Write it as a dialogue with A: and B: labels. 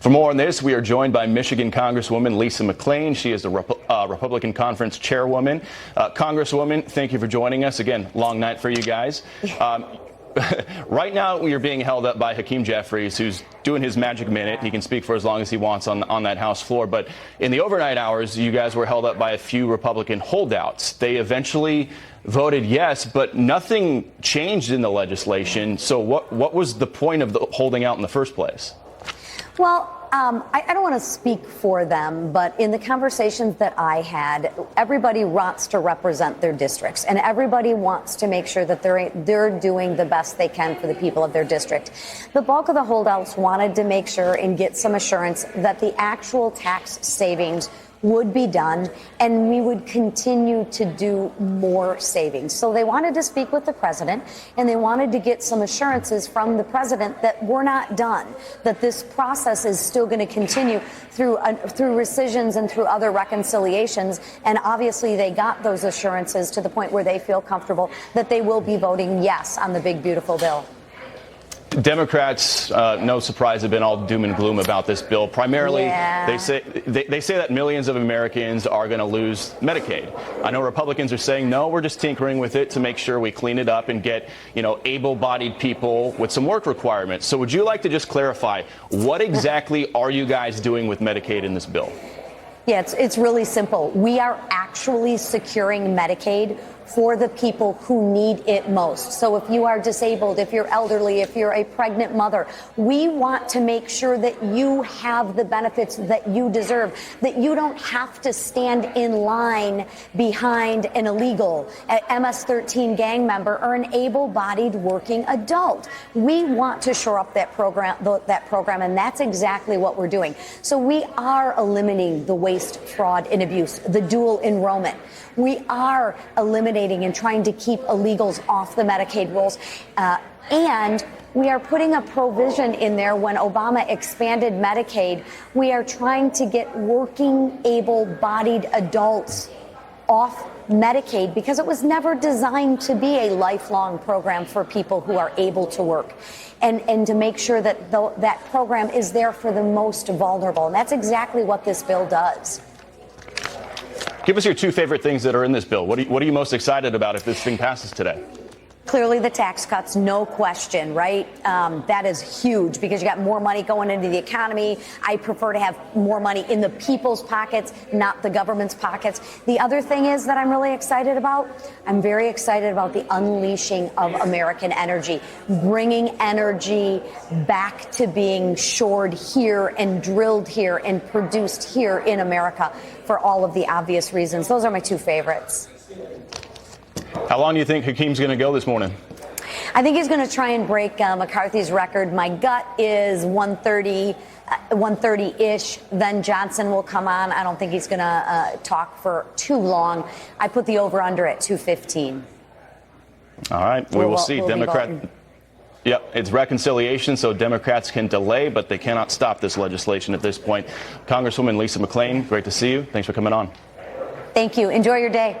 A: For more on this, we are joined by Michigan Congresswoman Lisa McClain. She is the Republican Conference Chairwoman. Congresswoman, thank you for joining us. Again, long night for you guys. Right now, we are being held up by Hakeem Jeffries, who's doing his magic minute. He can speak for as long as he wants on that House floor. But in the overnight hours, you guys were held up by a few Republican holdouts. They eventually voted yes, but nothing changed in the legislation. So what was the point of the holding out in the first place?
B: Well, I don't want to speak for them, but in the conversations that I had, everybody wants to represent their districts, and everybody wants to make sure that they're doing the best they can for the people of their district. The bulk of the holdouts wanted to make sure and get some assurance that the actual tax savings would be done, and we would continue to do more savings. So they wanted to speak with the president, and they wanted to get some assurances from the president that we're not done, that this process is still going to continue through rescissions and through other reconciliations. And obviously they got those assurances to the point where they feel comfortable that they will be voting yes on the big, beautiful bill.
A: Democrats, no surprise, have been all doom and gloom about this bill. Primarily, they say that millions of Americans are going to lose Medicaid. I know Republicans are saying, no, we're just tinkering with it to make sure we clean it up and get, able-bodied people with some work requirements. So would you like to just clarify, what exactly are you guys doing with Medicaid in this bill?
B: Yeah, it's really simple. We are actually securing Medicaid for the people who need it most. So if you are disabled, if you're elderly, if you're a pregnant mother, we want to make sure that you have the benefits that you deserve, that you don't have to stand in line behind an illegal, MS-13 gang member or an able-bodied working adult. We want to shore up that program, and that's exactly what we're doing. So we are eliminating the waste, fraud, and abuse, the dual enrollment. We are eliminating and trying to keep illegals off the Medicaid rolls. And we are putting a provision in there when Obama expanded Medicaid. We are trying to get working, able-bodied adults off Medicaid because it was never designed to be a lifelong program for people who are able to work. And to make sure that that program is there for the most vulnerable. And that's exactly what this bill does.
A: Give us your two favorite things that are in this bill. What are you most excited about if this thing passes today?
B: Clearly the tax cuts, no question, right? That is huge because you got more money going into the economy. I prefer to have more money in the people's pockets, not the government's pockets. The other thing is that I'm really excited about, I'm very excited about the unleashing of American energy, bringing energy back to being shored here and drilled here and produced here in America for all of the obvious reasons. Those are my two favorites.
A: How long do you think Hakeem's going to go this morning?
B: I think he's going to try and break McCarthy's record. My gut is 130-ish. Then Johnson will come on. I don't think he's going to talk for too long. I put the over-under at 215.
A: All right. We will see. Democrat. Yep, it's reconciliation, so Democrats can delay, but they cannot stop this legislation at this point. Congresswoman Lisa McClain, great to see you. Thanks for coming on.
B: Thank you. Enjoy your day.